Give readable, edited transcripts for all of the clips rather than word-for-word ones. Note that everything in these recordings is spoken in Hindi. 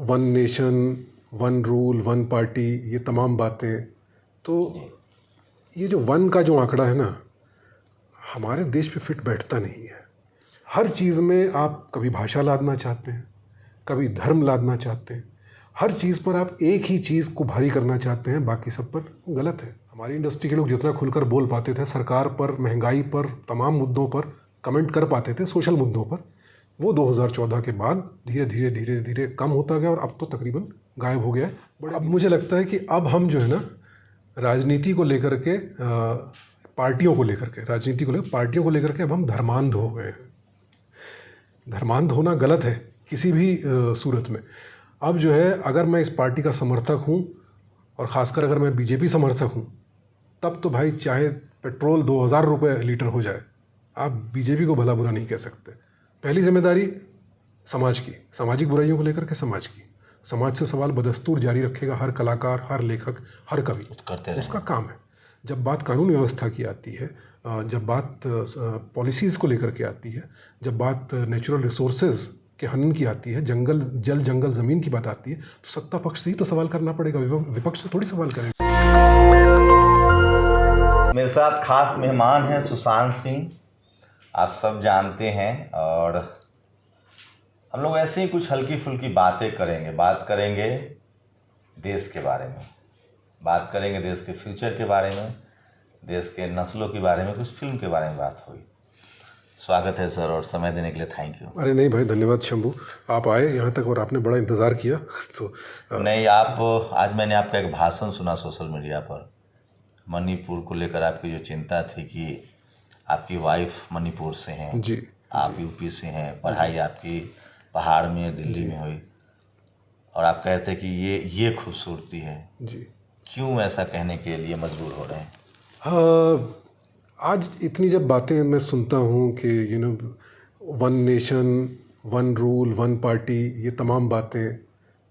One nation, one rule, one party, ये तमाम बातें, तो ये जो वन का जो आंकड़ा है ना, हमारे देश पे फिट बैठता नहीं है। हर चीज़ में आप कभी भाषा लादना चाहते हैं, कभी धर्म लादना चाहते हैं, हर चीज़ पर आप एक ही चीज़ को भारी करना चाहते हैं, बाकी सब पर गलत है। हमारी इंडस्ट्री के लोग जितना खुलकर बोल पाते थे, सरकार पर, महंगाई पर, तमाम मुद्दों पर कमेंट कर पाते थे, सोशल मुद्दों पर, वो 2014 के बाद धीरे धीरे धीरे धीरे कम होता गया और अब तो तकरीबन गायब हो गया है। अब मुझे लगता है कि अब हम जो है ना, राजनीति को लेकर के, पार्टियों को लेकर के, राजनीति को लेकर, पार्टियों को लेकर के अब हम धर्मांध हो गए हैं। धर्मांध होना गलत है किसी भी सूरत में। अब जो है, अगर मैं इस पार्टी का समर्थक हूँ और ख़ासकर अगर मैं बीजेपी समर्थक हूँ, तब तो भाई चाहे पेट्रोल 2000 रुपये लीटर हो जाए, आप बीजेपी को भला बुरा नहीं कह सकते। पहली जिम्मेदारी समाज की, सामाजिक बुराइयों को लेकर के समाज की, समाज से सवाल बदस्तूर जारी रखेगा हर कलाकार, हर लेखक, हर कवि, उसका काम है। जब बात कानून व्यवस्था की आती है, जब बात पॉलिसीज़ को लेकर के आती है, जब बात नेचुरल रिसोर्सेज के हनन की आती है, जल जंगल ज़मीन की बात आती है, तो सत्ता पक्ष से ही तो सवाल करना पड़ेगा, विपक्ष से थोड़ी सवाल करेगा। मेरे साथ खास मेहमान हैं सुशांत सिंह, आप सब जानते हैं, और हम लोग ऐसे ही कुछ हल्की फुल्की बातें करेंगे। बात करेंगे देश के बारे में, बात करेंगे देश के फ्यूचर के बारे में, देश के नस्लों के बारे में, कुछ फिल्म के बारे में बात हुई। स्वागत है सर, और समय देने के लिए थैंक यू। अरे नहीं भाई, धन्यवाद शंभू, आप आए यहाँ तक और आपने बड़ा इंतज़ार किया। तो नहीं, आप आज मैंने आपका एक भाषण सुना सोशल मीडिया पर, मणिपुर को लेकर आपकी जो चिंता थी कि आपकी वाइफ मणिपुर से हैं जी, आप यूपी से हैं, पढ़ाई आपकी पहाड़ में, दिल्ली में हुई, और आप कहते हैं कि ये खूबसूरती है जी। क्यों ऐसा कहने के लिए मजबूर हो रहे हैं? हाँ, आज इतनी जब बातें मैं सुनता हूँ कि one nation, one rule, one party, ये तमाम बातें,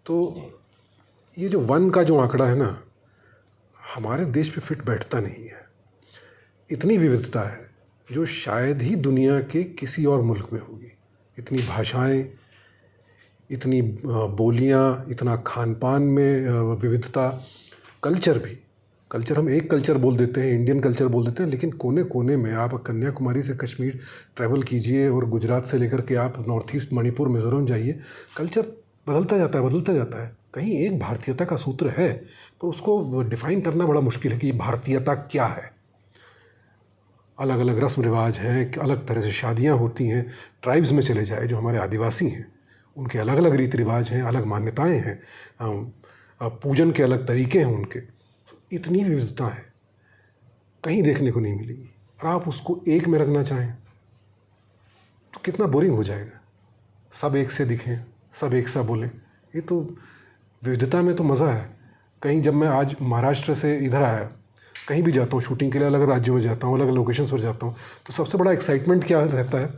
तो ये जो वन का जो आंकड़ा है ना, हमारे देश पे फिट बैठता नहीं है। इतनी विविधता है जो शायद ही दुनिया के किसी और मुल्क में होगी। इतनी भाषाएं, इतनी बोलियां, इतना खान पान में विविधता, कल्चर भी, कल्चर हम एक कल्चर बोल देते हैं, इंडियन कल्चर बोल देते हैं, लेकिन कोने कोने में आप कन्याकुमारी से कश्मीर ट्रैवल कीजिए और गुजरात से लेकर के आप नॉर्थ ईस्ट, मणिपुर, मिज़ोरम जाइए, कल्चर बदलता जाता है, बदलता जाता है। कहीं एक भारतीयता का सूत्र है, पर उसको डिफ़ाइन करना बड़ा मुश्किल है कि भारतीयता क्या है। अलग अलग रस्म रिवाज हैं, अलग तरह से शादियाँ होती हैं। ट्राइब्स में चले जाए जो हमारे आदिवासी हैं, उनके अलग अलग रीति रिवाज हैं, अलग मान्यताएं हैं, पूजन के अलग तरीके हैं उनके। इतनी विविधता है, कहीं देखने को नहीं मिलेगी। और आप उसको एक में रखना चाहें तो कितना बोरिंग हो जाएगा। सब एक से दिखें, सब एक सा बोलें, ये तो विविधता में तो मज़ा है। कहीं जब मैं आज महाराष्ट्र से इधर आया, कहीं भी जाता हूँ शूटिंग के लिए, अलग राज्यों में जाता हूँ, अलग अलग लोकेशंस पर जाता हूँ, तो सबसे बड़ा एक्साइटमेंट क्या रहता है?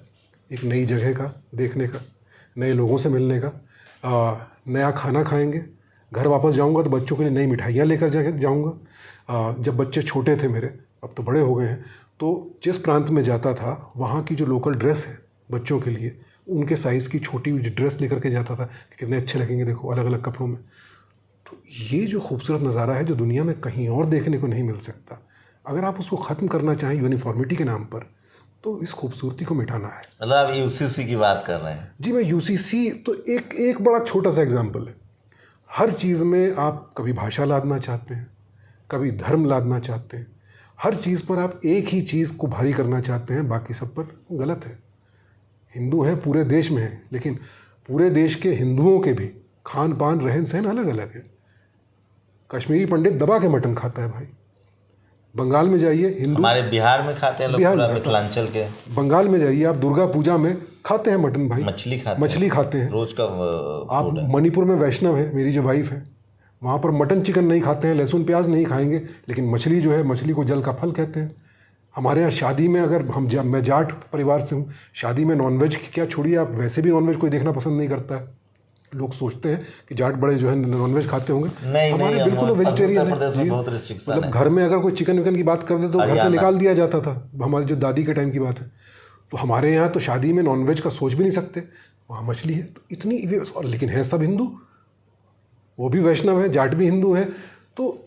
एक नई जगह का देखने का, नए लोगों से मिलने का, नया खाना खाएंगे। घर वापस जाऊंगा तो बच्चों के लिए नई मिठाइयाँ लेकर जाऊंगा। जब बच्चे छोटे थे मेरे, अब तो बड़े हो गए हैं, तो जिस प्रांत में जाता था वहाँ की जो लोकल ड्रेस है बच्चों के लिए, उनके साइज़ की छोटी ड्रेस लेकर के जाता था कि कितने अच्छे लगेंगे देखो अलग अलग कपड़ों में। तो ये जो खूबसूरत नज़ारा है जो दुनिया में कहीं और देखने को नहीं मिल सकता, अगर आप उसको ख़त्म करना चाहें यूनिफॉर्मिटी के नाम पर, तो इस खूबसूरती को मिटाना है। मतलब आप यूसीसी की बात कर रहे हैं? जी, मैं यूसीसी तो एक बड़ा छोटा सा एग्जाम्पल है। हर चीज़ में आप कभी भाषा लादना चाहते हैं, कभी धर्म लादना चाहते हैं, हर चीज़ पर आप एक ही चीज़ को भारी करना चाहते हैं, बाकी सब पर गलत है। हिंदू हैं, पूरे देश में हैं, लेकिन पूरे देश के हिंदुओं के भी खान पान, रहन सहन अलग अलग है। कश्मीरी पंडित दबा के मटन खाता है भाई। बंगाल में जाइए, हिंदू, हमारे बिहार में खाते हैं लोग, पूरा मिथिलांचल के। बंगाल में जाइए आप, दुर्गा पूजा में खाते हैं मटन भाई, मछली खाते हैं रोज का। आप मणिपुर में वैष्णव है, मेरी जो वाइफ है, वहाँ पर मटन चिकन नहीं खाते हैं, लहसुन प्याज नहीं खाएंगे, लेकिन मछली जो है, मछली को जल का फल कहते हैं। हमारे यहाँ शादी में, अगर मैं जाट परिवार से हूँ, शादी में नॉनवेज क्या छोड़िए, आप वैसे भी नॉनवेज कोई देखना पसंद नहीं करता है। लोग सोचते हैं कि जाट बड़े जो है नॉनवेज खाते होंगे, हमारे बिल्कुल वेजिटेरियन है। मतलब घर में अगर कोई चिकन विकन की बात कर दे तो घर से निकाल दिया जाता था, हमारी जो दादी के टाइम की बात है। तो हमारे यहाँ तो शादी में नॉनवेज का सोच भी नहीं सकते, वहाँ मछली है। तो इतनी, लेकिन है सब हिंदू, वो भी वैष्णव हैं, जाट भी हिंदू हैं। तो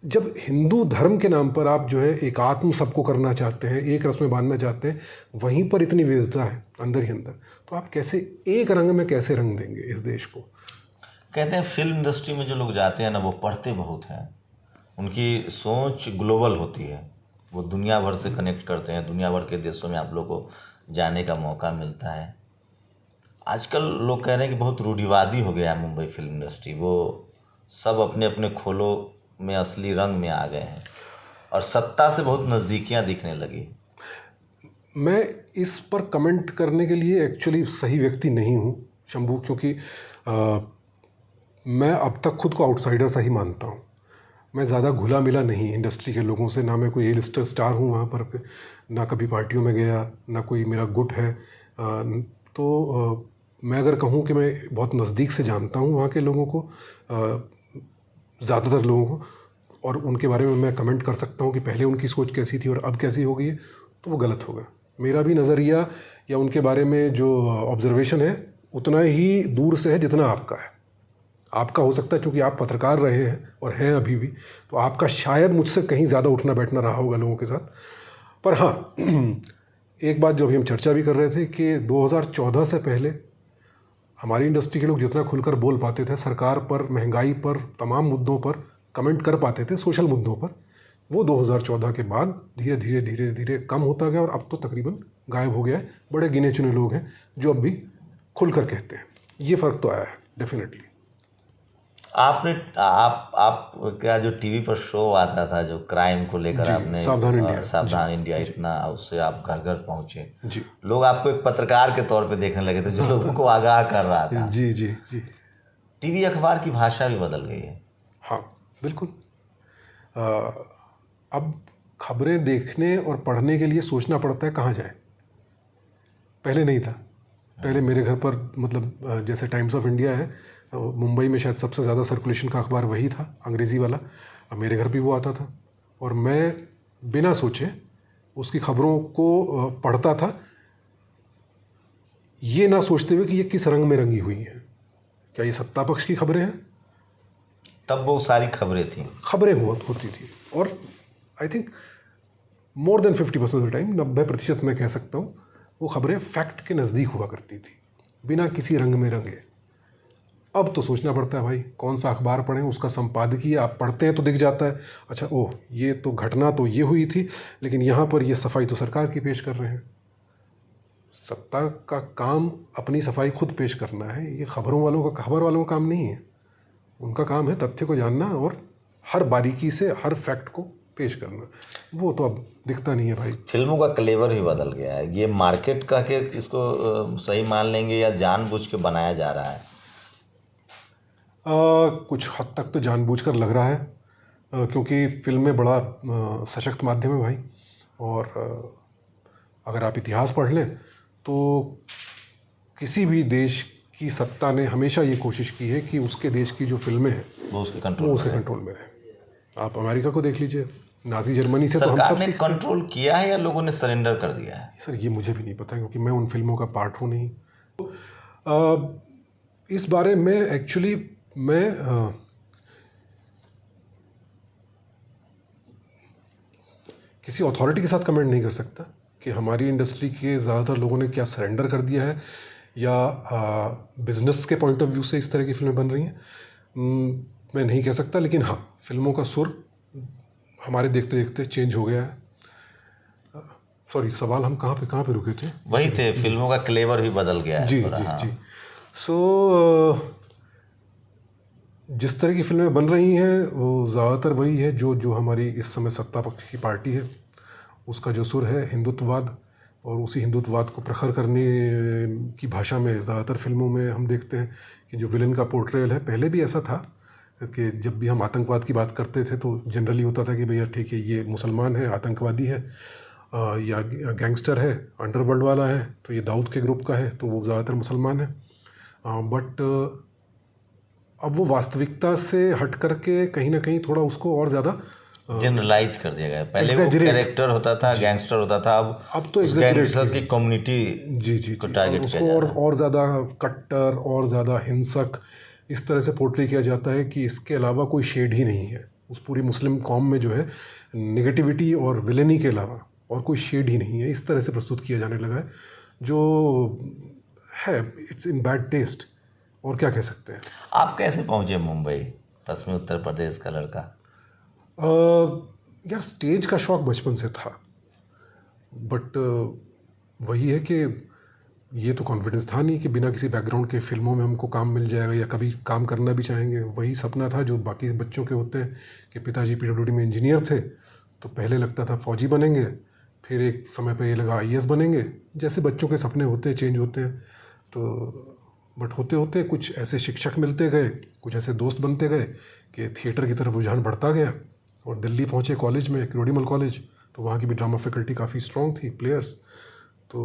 जब हिंदू धर्म के नाम पर आप जो है एकात्म सबको करना चाहते हैं, एक रस में बांधना चाहते हैं, वहीं पर इतनी विविधता है अंदर ही अंदर, तो आप कैसे एक रंग में कैसे रंग देंगे इस देश को? कहते हैं फिल्म इंडस्ट्री में जो लोग जाते हैं ना, वो पढ़ते बहुत हैं, उनकी सोच ग्लोबल होती है, वो दुनिया भर से कनेक्ट करते हैं, दुनिया भर के देशों में आप लोग को जाने का मौका मिलता है। आजकल लोग कह रहे हैं कि बहुत रूढ़िवादी हो गया है मुंबई फिल्म इंडस्ट्री, वो सब अपने अपने खोलों में असली रंग में आ गए हैं और सत्ता से बहुत नज़दीकियां दिखने लगी। मैं इस पर कमेंट करने के लिए एक्चुअली सही व्यक्ति नहीं हूँ शंभू, क्योंकि मैं अब तक खुद को आउटसाइडर सा ही मानता हूँ। मैं ज़्यादा घुला मिला नहीं इंडस्ट्री के लोगों से, ना मैं कोई ए लिस्टर स्टार हूँ वहाँ पर, ना कभी पार्टियों में गया, ना कोई मेरा गुट है। मैं अगर कहूँ कि मैं बहुत नज़दीक से जानता हूँ वहाँ के लोगों को, ज़्यादातर लोगों को, और उनके बारे में मैं कमेंट कर सकता हूँ कि पहले उनकी सोच कैसी थी और अब कैसी हो गई है, तो वो गलत होगा। मेरा भी नज़रिया या उनके बारे में जो ऑब्जर्वेशन है उतना ही दूर से है जितना आपका है। आपका हो सकता है क्योंकि आप पत्रकार रहे हैं और हैं अभी भी, तो आपका शायद मुझसे कहीं ज़्यादा उठना बैठना रहा होगा लोगों के साथ। पर हाँ, एक बात जो अभी हम चर्चा भी कर रहे थे कि 2014 से पहले हमारी इंडस्ट्री के लोग जितना खुलकर बोल पाते थे, सरकार पर, महंगाई पर, तमाम मुद्दों पर कमेंट कर पाते थे, सोशल मुद्दों पर, वो 2014 के बाद धीरे धीरे धीरे धीरे कम होता गया और अब तो तकरीबन गायब हो गया है। बड़े गिने चुने लोग हैं जो अब भी खुलकर कहते हैं। ये फ़र्क तो आया है डेफिनेटली। आपने आप क्या जो टीवी पर शो आता था जो क्राइम को लेकर, आपने सावधान इंडिया इतना, उससे आप घर घर पहुंचे जी, लोग आपको एक पत्रकार के तौर पे देखने लगे थे जो लोगों को आगाह कर रहा था। जी जी जी। टीवी अखबार की भाषा भी बदल गई है। हाँ बिल्कुल। अब खबरें देखने और पढ़ने के लिए सोचना पड़ता है कहाँ जाए। पहले नहीं था। पहले मेरे घर पर मतलब जैसे टाइम्स ऑफ इंडिया है, मुंबई में शायद सबसे ज़्यादा सर्कुलेशन का अखबार वही था, अंग्रेज़ी वाला। अब मेरे घर भी वो आता था और मैं बिना सोचे उसकी खबरों को पढ़ता था, ये ना सोचते हुए कि ये किस रंग में रंगी हुई हैं, क्या ये सत्ता पक्ष की खबरें हैं। तब वो सारी खबरें थी, खबरें होती थी, और I think more than 50% of time, 90% मैं कह सकता हूँ, वो खबरें फैक्ट के नज़दीक हुआ करती थी, बिना किसी रंग में रंगे। अब तो सोचना पड़ता है भाई कौन सा अखबार पढ़ें, उसका संपादकीय आप पढ़ते हैं तो दिख जाता है, अच्छा ओह ये तो घटना तो ये हुई थी, लेकिन यहाँ पर ये सफाई तो सरकार की पेश कर रहे हैं। सत्ता का काम अपनी सफाई खुद पेश करना है, ये खबर वालों का काम नहीं है। उनका काम है तथ्य को जानना और हर बारीकी से हर फैक्ट को पेश करना। वो तो अब दिखता नहीं है भाई। फिल्मों का क्लेवर ही बदल गया है। ये मार्केट का के इसको सही मान लेंगे या जानबूझ के बनाया जा रहा है? कुछ हद तक तो जानबूझकर लग रहा है, क्योंकि फिल्में बड़ा सशक्त माध्यम है भाई। और अगर आप इतिहास पढ़ लें तो किसी भी देश की सत्ता ने हमेशा ये कोशिश की है कि उसके देश की जो फिल्में हैं वो उसके कंट्रोल में रहे। आप अमेरिका को देख लीजिए, नाजी जर्मनी से तो हम सब ने कंट्रोल किया है या लोगों ने सरेंडर कर दिया है? सर ये मुझे भी नहीं पता, क्योंकि मैं उन फिल्मों का पार्ट हूँ नहीं। इस बारे में एक्चुअली मैं किसी अथॉरिटी के साथ कमेंट नहीं कर सकता कि हमारी इंडस्ट्री के ज़्यादातर लोगों ने क्या सरेंडर कर दिया है या बिजनेस के पॉइंट ऑफ व्यू से इस तरह की फिल्में बन रही हैं, मैं नहीं कह सकता। लेकिन हाँ, फिल्मों का सुर हमारे देखते देखते चेंज हो गया है। सॉरी, सवाल हम कहाँ पे रुके थे? वही थे, फिल्मों का क्लेवर भी बदल गया है। जी जी हाँ। जी। सो जिस तरह की फिल्में बन रही हैं वो ज़्यादातर वही है जो हमारी इस समय सत्ता पक्ष की पार्टी है, उसका जो सुर है हिंदुत्ववाद, और उसी हिंदुत्ववाद को प्रखर करने की भाषा में ज़्यादातर फिल्मों में हम देखते हैं कि जो विलन का पोर्ट्रेयल है। पहले भी ऐसा था कि जब भी हम आतंकवाद की बात करते थे तो जनरली होता था कि भैया ठीक है ये मुसलमान है, आतंकवादी है, या गैंगस्टर है, अंडरवर्ल्ड वाला है, तो ये दाऊद के ग्रुप का है, तो वो ज़्यादातर मुसलमान है। बट अब वो वास्तविकता से हट करके कहीं ना कहीं थोड़ा उसको और ज़्यादा जनरलाइज कर दिया गया। पहले वो कैरेक्टर होता था, गैंगस्टर होता था, अब तो गैंगस्टर की कम्युनिटी जी को टारगेट किया जा रहा है। और ज़्यादा कट्टर और ज़्यादा हिंसक इस तरह से पोर्ट्रे किया जाता है कि इसके अलावा कोई शेड ही नहीं है। उस पूरी मुस्लिम कौम में जो है नेगेटिविटी और विलेनी के अलावा और कोई शेड ही नहीं है। इस तरह से प्रस्तुत किया जाने लगा है जो है इट्स इन बैड टेस्ट। और क्या कह सकते हैं। आप कैसे पहुंचे मुंबई, पश्चिमी उत्तर प्रदेश का लड़का? यार स्टेज का शौक बचपन से था, बट वही है कि ये तो कॉन्फिडेंस था नहीं कि बिना किसी बैकग्राउंड के फिल्मों में हमको काम मिल जाएगा या कभी काम करना भी चाहेंगे। वही सपना था जो बाकी बच्चों के होते हैं कि पिताजी पीडब्ल्यूडी में इंजीनियर थे, तो पहले लगता था फौजी बनेंगे, फिर एक समय पे ये लगा आईएएस बनेंगे। जैसे बच्चों के सपने होते हैं, चेंज होते हैं। तो बट होते होते कुछ ऐसे शिक्षक मिलते गए, कुछ ऐसे दोस्त बनते गए कि थिएटर की तरफ रुझान बढ़ता गया। और दिल्ली पहुँचे कॉलेज में, क्रोडीमल कॉलेज, तो वहाँ की भी ड्रामा फैकल्टी काफ़ी स्ट्रॉन्ग थी, प्लेयर्स। तो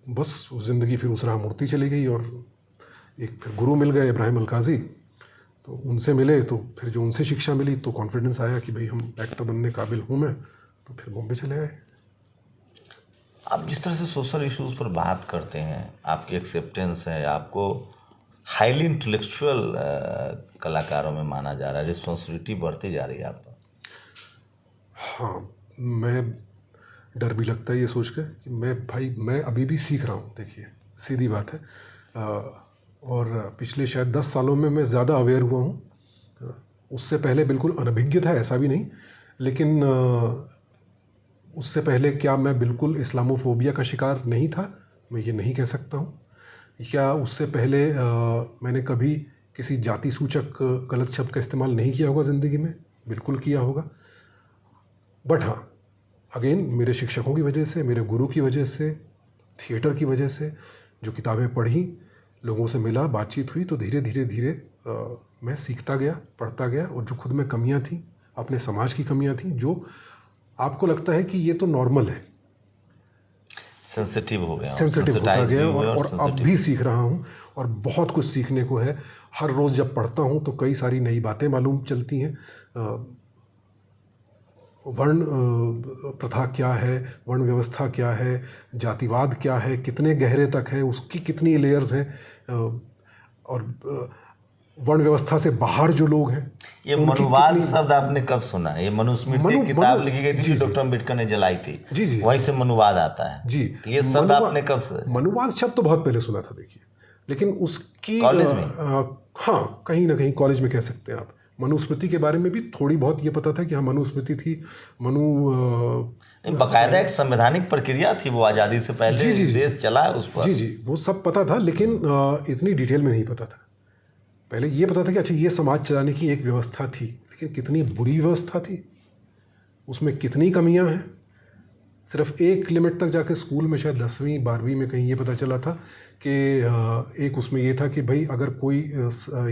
बस ज़िंदगी फिर उस राह मुड़ती चली गई। और एक फिर गुरु मिल गए इब्राहिम अलकाजी, तो उनसे मिले, तो फिर जो उनसे शिक्षा मिली तो कॉन्फिडेंस आया कि भाई हम एक्टर बनने काबिल हूँ मैं, तो फिर बॉम्बे चले आए। आप जिस तरह से सोशल इश्यूज़ पर बात करते हैं, आपकी एक्सेप्टेंस है, आपको हाईली इंटेलेक्चुअल कलाकारों में माना जा रहा है, रिस्पॉन्सिबिलिटी बढ़ती जा रही है आप पर। हाँ, मैं डर भी लगता है ये सोच कर कि मैं अभी भी सीख रहा हूँ। देखिए सीधी बात है। और पिछले शायद 10 सालों में मैं ज़्यादा अवेयर हुआ हूँ। उससे पहले बिल्कुल अनभिज्ञ था, ऐसा भी नहीं, लेकिन उससे पहले क्या मैं बिल्कुल इस्लामोफोबिया का शिकार नहीं था? मैं ये नहीं कह सकता हूँ। क्या उससे पहले मैंने कभी किसी जाति सूचक गलत शब्द का इस्तेमाल नहीं किया होगा ज़िंदगी में? बिल्कुल किया होगा। बट हाँ, अगेन मेरे शिक्षकों की वजह से, मेरे गुरु की वजह से, थिएटर की वजह से, जो किताबें पढ़ी, लोगों से मिला, बातचीत हुई, तो धीरे धीरे धीरे मैं सीखता गया, पढ़ता गया। और जो खुद में कमियां थी, अपने समाज की कमियां थी, जो आपको लगता है कि ये तो नॉर्मल है, सेंसिटिव हो गया, सेंसिटिव होता गया। और अब भी सीख रहा हूँ और बहुत कुछ सीखने को है। हर रोज़ जब पढ़ता हूँ तो कई सारी नई बातें मालूम चलती हैं। वर्ण प्रथा क्या है, वर्ण व्यवस्था क्या है, जातिवाद क्या है, कितने गहरे तक है, उसकी कितनी लेयर्स हैं, और वर्ण व्यवस्था से बाहर जो लोग हैं। ये मनुवाद शब्द आपने कब सुना? ये मनुस्मृति किताब लिखी गई थी जो डॉक्टर अम्बेडकर ने जलाई थी, जी जी, वहीं से मनुवाद आता है जी। तो ये शब्द आपने कब से? मनुवाद शब्द तो बहुत पहले सुना था, देखिए, लेकिन उसकी कॉलेज में? हाँ, कहीं ना कहीं कॉलेज में कह सकते हैं आप। मनुस्मृति के बारे में भी थोड़ी बहुत ये पता था कि हाँ मनुस्मृति थी। बाकायदा एक संवैधानिक प्रक्रिया थी, वो आज़ादी से पहले जी, देश चला है उस पर। जी जी, वो सब पता था, लेकिन इतनी डिटेल में नहीं पता था। पहले ये पता था कि अच्छा ये समाज चलाने की एक व्यवस्था थी, लेकिन कितनी बुरी व्यवस्था थी, उसमें कितनी कमियां हैं। सिर्फ एक लिमिट तक जाके स्कूल में शायद 10वीं 12वीं में कहीं ये पता चला था कि एक उसमें ये था कि भाई अगर कोई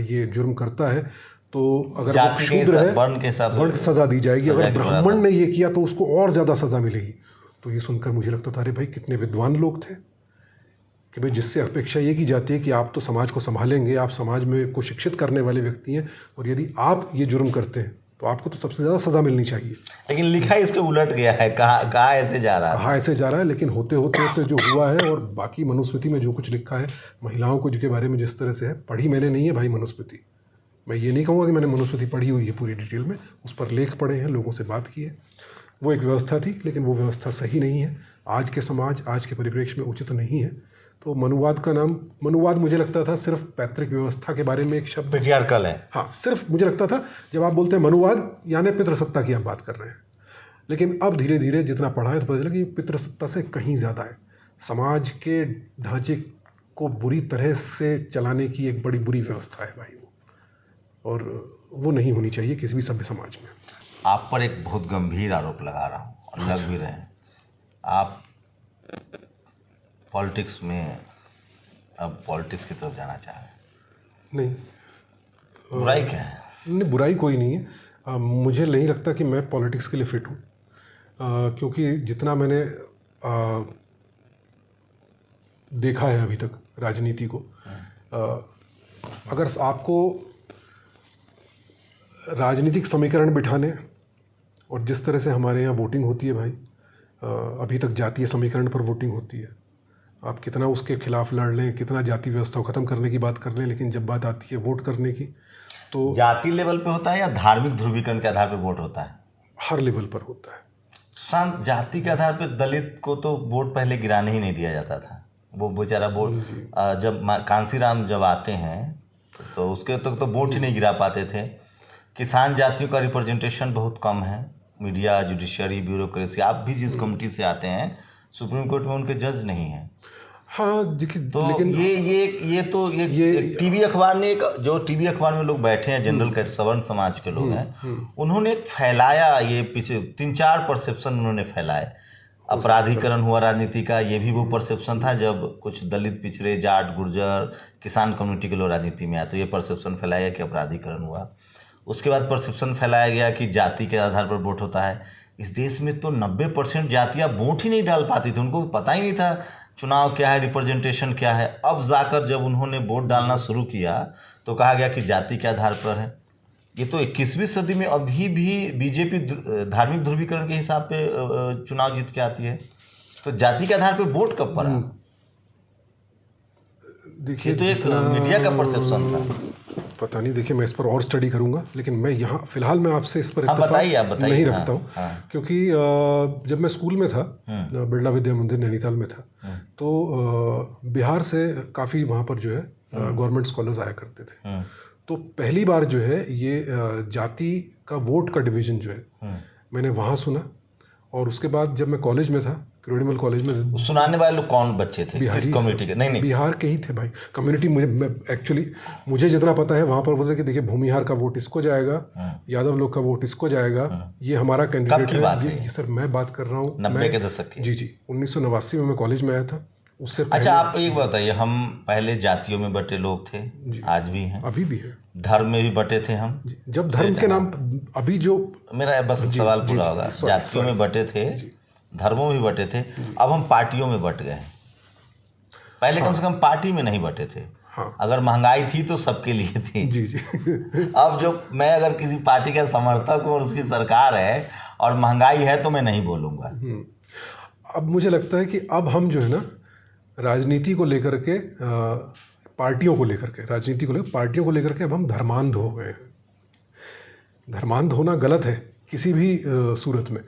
ये जुर्म करता है तो अगर वो शूद्र है, वर्ण के हिसाब से सज़ा दी जाएगी। अगर ब्राह्मण ने ये किया तो उसको और ज़्यादा सज़ा मिलेगी। तो ये सुनकर मुझे लगता था अरे भाई कितने विद्वान लोग थे कि भाई जिससे अपेक्षा ये की जाती है कि आप तो समाज को संभालेंगे, आप समाज में को शिक्षित करने वाले व्यक्ति हैं, और यदि आप ये जुर्म करते हैं तो आपको तो सबसे ज़्यादा सज़ा मिलनी चाहिए। लेकिन लिखा इसके उलट गया है, कहाँ ऐसे जा रहा है, कहाँ ऐसे जा रहा है। लेकिन होते होते जो हुआ है, और बाकी मनुस्मृति में जो कुछ लिखा है महिलाओं को के बारे में जिस तरह से है, पढ़ी मैंने नहीं है भाई मनुस्मृति। मैं ये नहीं कहूँगा कि मैंने मनुस्मृति पढ़ी हुई है पूरी डिटेल में, उस पर लेख पढ़े हैं, लोगों से बात की है। वो एक व्यवस्था थी, लेकिन वो व्यवस्था सही नहीं है, आज के समाज, आज के परिप्रेक्ष्य में उचित नहीं है। तो मनुवाद का नाम, मनुवाद मुझे लगता था सिर्फ पैतृक व्यवस्था के बारे में एक शब्द, पेट्रियार्कल है। हाँ, सिर्फ मुझे लगता था जब आप बोलते हैं मनुवाद यानी पितृसत्ता की आप बात कर रहे हैं। लेकिन अब धीरे धीरे जितना पढ़ा है तो पता चला कि पितृसत्ता से कहीं ज़्यादा है। समाज के ढांचे को बुरी तरह से चलाने की एक बड़ी बुरी व्यवस्था है भाई वो, और वो नहीं होनी चाहिए किसी भी सभ्य समाज में। आप पर एक बहुत गंभीर आरोप लगा रहा हूँ और लग भी रहे हैं, आप पॉलिटिक्स में अब पॉलिटिक्स की तरफ जाना चाह रहे हैं। नहीं, बुराई क्या है? नहीं, बुराई कोई नहीं है। मुझे नहीं लगता कि मैं पॉलिटिक्स के लिए फिट हूँ, क्योंकि जितना मैंने देखा है अभी तक राजनीति को, अगर आपको राजनीतिक समीकरण बिठाने, और जिस तरह से हमारे यहाँ वोटिंग होती है भाई, अभी तक जातीय समीकरण पर वोटिंग होती है। आप कितना उसके खिलाफ लड़ लें, कितना जाति व्यवस्था को ख़त्म करने की बात कर लें, लेकिन जब बात आती है वोट करने की तो जाति लेवल पे होता है या धार्मिक ध्रुवीकरण के आधार पर वोट होता है? हर लेवल पर होता है। शांत जाति के आधार पर दलित को तो वोट पहले गिराने ही नहीं दिया जाता था। वो बेचारा वोट जब कांसीराम जब आते हैं तो उसके तो वोट ही नहीं गिरा पाते थे। किसान जातियों का रिप्रेजेंटेशन बहुत कम है, मीडिया, जुडिशरी, ब्यूरोक्रेसी। आप भी जिस कमेटी से आते हैं, सुप्रीम कोर्ट में उनके जज नहीं हैं। हाँ देखिए, तो लेकिन ये टीवी अखबार ने जो टीवी अखबार में लोग बैठे हैं, जनरल कैट सवर्ण समाज के लोग हैं, उन्होंने एक फैलाया, ये पीछे 3-4 परसेप्शन उन्होंने फैलाए। अपराधीकरण हुआ राजनीति का, ये भी वो परसेप्शन था जब कुछ दलित, पिछड़े, जाट, गुर्जर, किसान कम्युनिटी के लोग राजनीति में आए तो ये परसेप्शन फैलाया कि अपराधीकरण हुआ। उसके बाद परसेप्शन फैलाया गया कि जाति के आधार पर वोट होता है। इस देश में तो 90% जातियाँ वोट ही नहीं डाल पाती थी, उनको पता ही नहीं था चुनाव क्या है, रिप्रेजेंटेशन क्या है। अब जाकर जब उन्होंने वोट डालना शुरू किया तो कहा गया कि जाति के आधार पर है। ये तो 21वीं सदी में अभी भी बीजेपी धार्मिक ध्रुवीकरण के हिसाब पे चुनाव जीत के आती है, तो जाति के आधार पे वोट कब पड़ा? देखिए, ये तो एक मीडिया का परसेप्शन था। पता नहीं, देखिए मैं इस पर और स्टडी करूंगा, लेकिन मैं यहाँ फिलहाल मैं आपसे इस पर आप बताइए नहीं रखता हूँ। क्योंकि जब मैं स्कूल में था, बिरला विद्या मंदिर नैनीताल में था, तो बिहार से काफ़ी वहाँ पर जो है गवर्नमेंट स्कॉलर्स आया करते थे। तो पहली बार जो है ये जाति का वोट का डिवीज़न जो है मैंने वहाँ सुना। और उसके बाद जब मैं कॉलेज में था, क्रोडिमल कॉलेज में, सुनाने वाले लोग कौन बच्चे थे, किस कम्युनिटी के? नहीं, बिहार के ही थे भाई। कम्युनिटी मुझे जितना पता है वहाँ पर बोलते कि देखिए भूमिहार का वोट इसको जाएगा, यादव लोग का वोट इसको जाएगा, ये हमारा कैंडिडेट है। ये सर मैं बात कर रहा हूँ 90 के दशक की। जी 1989 में मैं कॉलेज में आया था। उससे अच्छा, आप एक बताइए, हम पहले जातियों में बटे लोग थे, आज भी हैं, अभी भी है। धर्म में भी बटे थे हम, जब धर्म के नाम अभी जो मेरा बस सवाल पूरा होगा। जातियों में बटे थे, धर्मों में भी बटे थे, अब हम पार्टियों में बट गए। पहले कम से कम पार्टी में नहीं बटे थे। अगर महंगाई थी तो सबके लिए थी। जी अब जो मैं अगर किसी पार्टी का समर्थक हूँ और उसकी सरकार है और महंगाई है तो मैं नहीं बोलूँगा। अब मुझे लगता है कि अब हम जो है ना राजनीति को लेकर के, पार्टियों को लेकर के अब हम धर्मांध हो गए हैं। धर्मांध होना गलत है किसी भी सूरत में।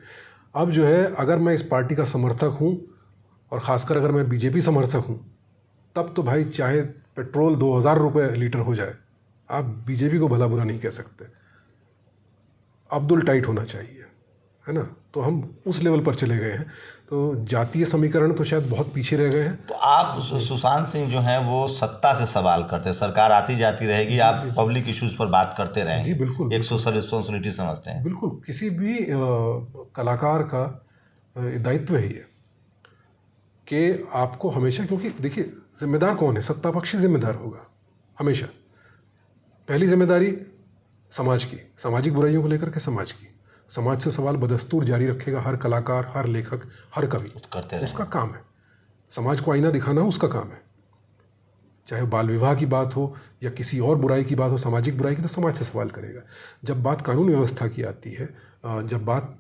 अब जो है अगर मैं इस पार्टी का समर्थक हूँ और ख़ासकर अगर मैं बीजेपी समर्थक हूँ, तब तो भाई चाहे पेट्रोल 2000 रुपये लीटर हो जाए, आप बीजेपी को भला बुरा नहीं कह सकते। अब्दुल टाइट होना चाहिए, है ना। तो हम उस लेवल पर चले गए हैं। तो जातीय समीकरण तो शायद बहुत पीछे रह गए हैं। तो आप सुशांत सिंह जो हैं वो सत्ता से सवाल करते हैं, सरकार आती जाती रहेगी, आप पब्लिक इश्यूज पर बात करते रहेंगे। जी बिल्कुल, एक सोशल रिस्पॉन्सिबिलिटी समझते हैं। बिल्कुल, किसी भी कलाकार का दायित्व है ये कि आपको हमेशा, क्योंकि देखिए जिम्मेदार कौन है, सत्ता पक्ष ही जिम्मेदार होगा हमेशा। पहली जिम्मेदारी समाज की, सामाजिक बुराइयों को लेकर के समाज की, समाज से सवाल बदस्तूर जारी रखेगा हर कलाकार, हर लेखक, हर कवि, करते रहे। उसका काम है। समाज को आईना दिखाना उसका काम है। चाहे बाल विवाह की बात हो या किसी और बुराई की बात हो, सामाजिक बुराई की, तो समाज से सवाल करेगा। जब बात कानून व्यवस्था की आती है, जब बात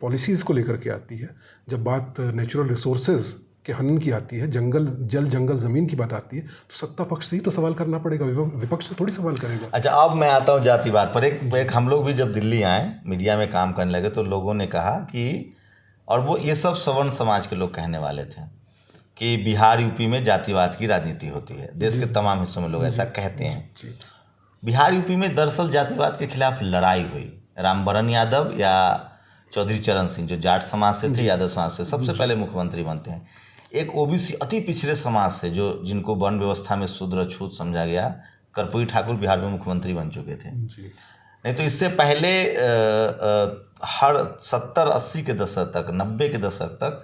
पॉलिसीज़ को लेकर के आती है, जब बात नेचुरल रिसोर्सेज के हनन की आती है, जंगल ज़मीन की बात आती है, तो सत्ता पक्ष से ही तो सवाल करना पड़ेगा, विपक्ष से थोड़ी सवाल करेगा। अच्छा, अब मैं आता हूँ जातिवाद पर। एक हम लोग भी जब दिल्ली आए, मीडिया में काम करने लगे, तो लोगों ने कहा कि, और वो ये सब सवर्ण समाज के लोग कहने वाले थे कि बिहार यूपी में जातिवाद की राजनीति होती है। देश के तमाम हिस्सों में लोग ऐसा कहते हैं। बिहार यूपी में दरअसल जातिवाद के खिलाफ लड़ाई हुई। रामवरण यादव या चौधरी चरण सिंह जो जाट समाज से थे, यादव समाज से, सबसे पहले मुख्यमंत्री बनते हैं। एक ओबीसी अति पिछड़े समाज से, जो जिनको वन व्यवस्था में शूद्र छूत समझा गया, कर्पूरी ठाकुर बिहार में मुख्यमंत्री बन चुके थे। नहीं तो इससे पहले हर 70-80 के दशक तक, 90 के दशक तक